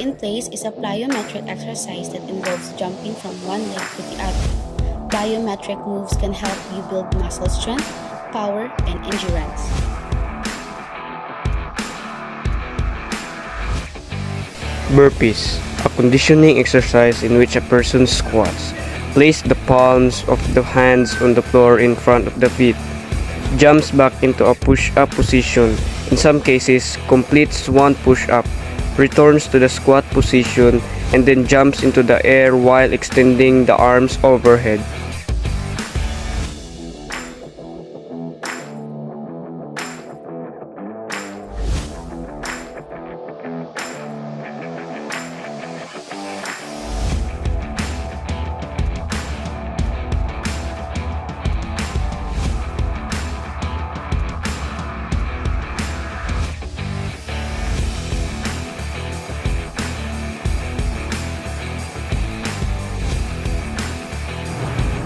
in place is a plyometric exercise that involves jumping from one leg to the other. Plyometric moves can help you build muscle strength, power, and endurance. Burpees, a conditioning exercise in which a person squats, place the palms of the hands on the floor in front of the feet, jumps back into a push-up position, in some cases completes one push-up, returns to the squat position, and then jumps into the air while extending the arms overhead.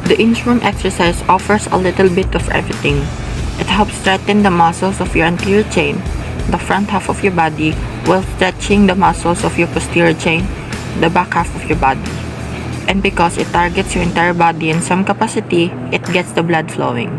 The inchworm exercise offers a little bit of everything. It helps strengthen the muscles of your anterior chain, the front half of your body, while stretching the muscles of your posterior chain, the back half of your body. And because it targets your entire body in some capacity, it gets the blood flowing.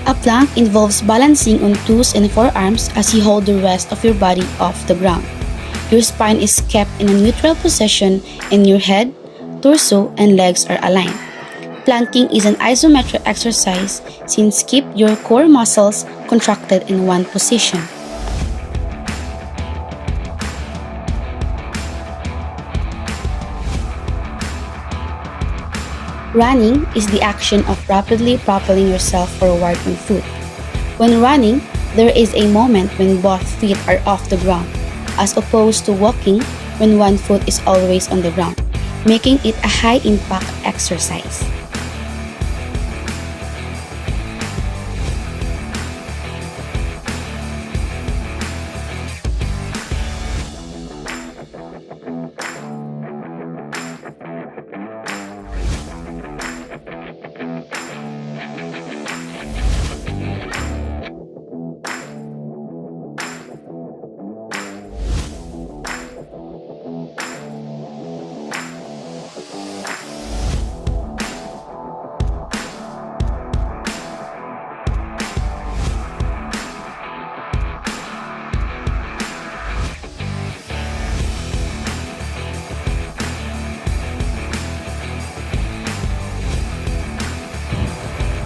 A plank involves balancing on toes and forearms as you hold the rest of your body off the ground. Your spine is kept in a neutral position and your head, torso, and legs are aligned. Planking is an isometric exercise since keep your core muscles contracted in one position. Running is the action of rapidly propelling yourself forward on foot. When running, there is a moment when both feet are off the ground, as opposed to walking when one foot is always on the ground, making it a high-impact exercise.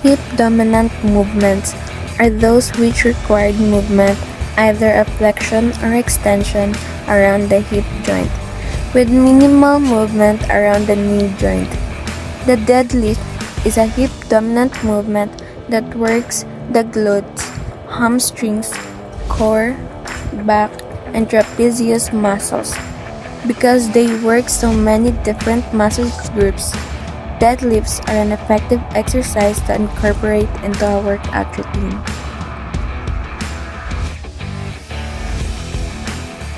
Hip dominant movements are those which require movement, either a flexion or extension around the hip joint, with minimal movement around the knee joint. The deadlift is a hip dominant movement that works the glutes, hamstrings, core, back, and trapezius muscles. Because they work so many different muscle groups, deadlifts are an effective exercise to incorporate into a workout routine.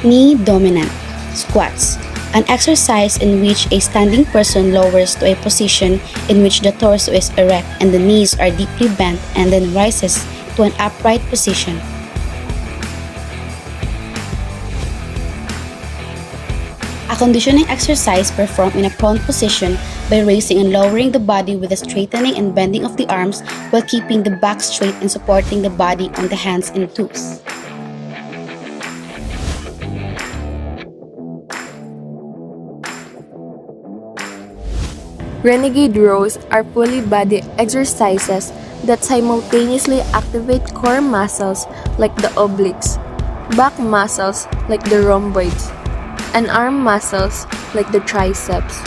Knee dominant squats, an exercise in which a standing person lowers to a position in which the torso is erect and the knees are deeply bent and then rises to an upright position. A conditioning exercise performed in a prone position by raising and lowering the body with the straightening and bending of the arms while keeping the back straight and supporting the body on the hands and toes. Renegade rows are fully body exercises that simultaneously activate core muscles like the obliques, back muscles like the rhomboids, and arm muscles like the triceps.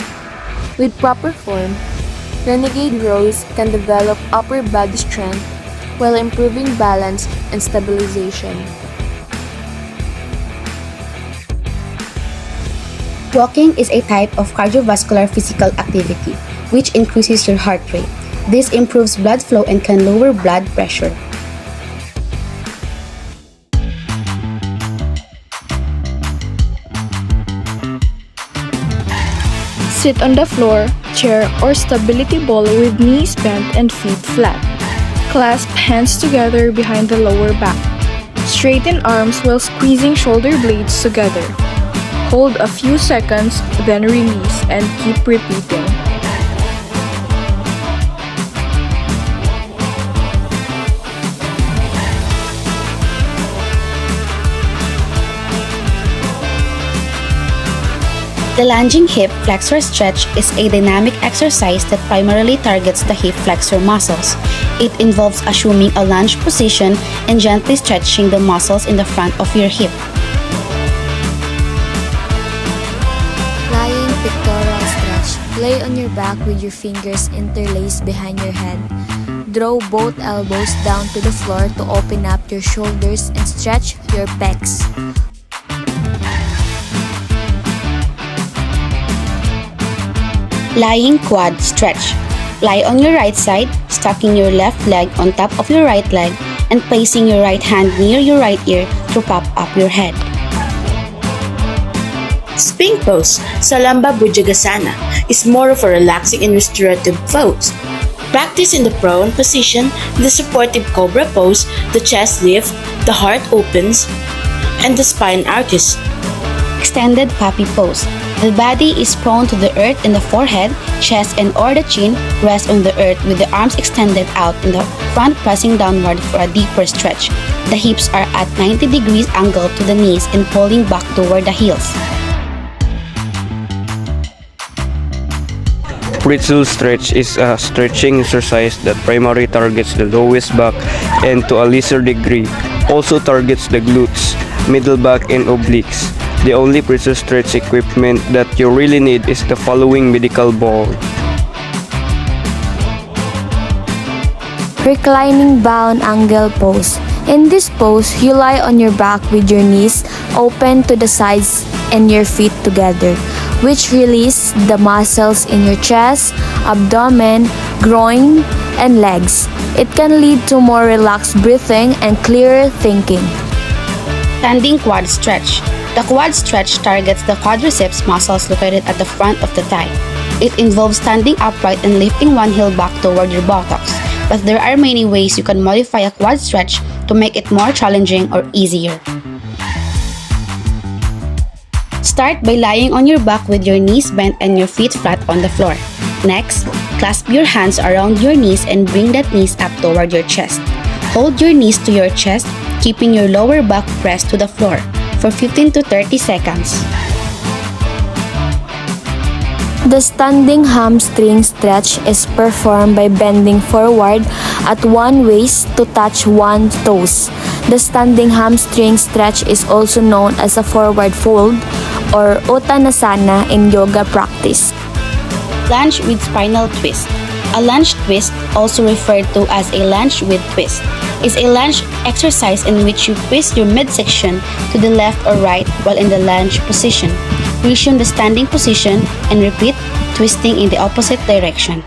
With proper form, renegade rows can develop upper body strength while improving balance and stabilization. Walking is a type of cardiovascular physical activity which increases your heart rate. This improves blood flow and can lower blood pressure. Sit on the floor, chair, or stability ball with knees bent and feet flat. Clasp hands together behind the lower back. Straighten arms while squeezing shoulder blades together. Hold a few seconds, then release and keep repeating. The lunging hip flexor stretch is a dynamic exercise that primarily targets the hip flexor muscles. It involves assuming a lunge position and gently stretching the muscles in the front of your hip. Lying pectoral stretch. Lay on your back with your fingers interlaced behind your head. Draw both elbows down to the floor to open up your shoulders and stretch your pecs. Lying quad stretch. Lie on your right side, stacking your left leg on top of your right leg and placing your right hand near your right ear to pop up your head. Spring pose, Salamba Bhujagasana, is more of a relaxing and restorative pose. Practice in the prone position, the supportive cobra pose, the chest lift, the heart opens, and the spine arches. Extended puppy pose. The body is prone to the earth in the forehead, chest, and or the chin. Rest on the earth with the arms extended out in the front, pressing downward for a deeper stretch. The hips are at 90 degrees angle to the knees and pulling back toward the heels. Pretzel stretch is a stretching exercise that primarily targets the lowest back and to a lesser degree also targets the glutes, middle back, and obliques. The only pretzel stretch equipment that you really need is the following medical ball. Reclining bound angle pose. In this pose, you lie on your back with your knees open to the sides and your feet together, which release the muscles in your chest, abdomen, groin, and legs. It can lead to more relaxed breathing and clearer thinking. Standing quad stretch. The quad stretch targets the quadriceps muscles located at the front of the thigh. It involves standing upright and lifting one heel back toward your buttocks, but there are many ways you can modify a quad stretch to make it more challenging or easier. Start by lying on your back with your knees bent and your feet flat on the floor. Next, clasp your hands around your knees and bring that knees up toward your chest. Hold your knees to your chest, keeping your lower back pressed to the floor for 15 to 30 seconds. The standing hamstring stretch is performed by bending forward at one waist to touch one toes. The standing hamstring stretch is also known as a forward fold or uttanasana in yoga practice. Lunge with spinal twist. A lunge twist, also referred to as a lunge with twist, is a lunge exercise in which you twist your midsection to the left or right while in the lunge position. Resume the standing position and repeat twisting in the opposite direction.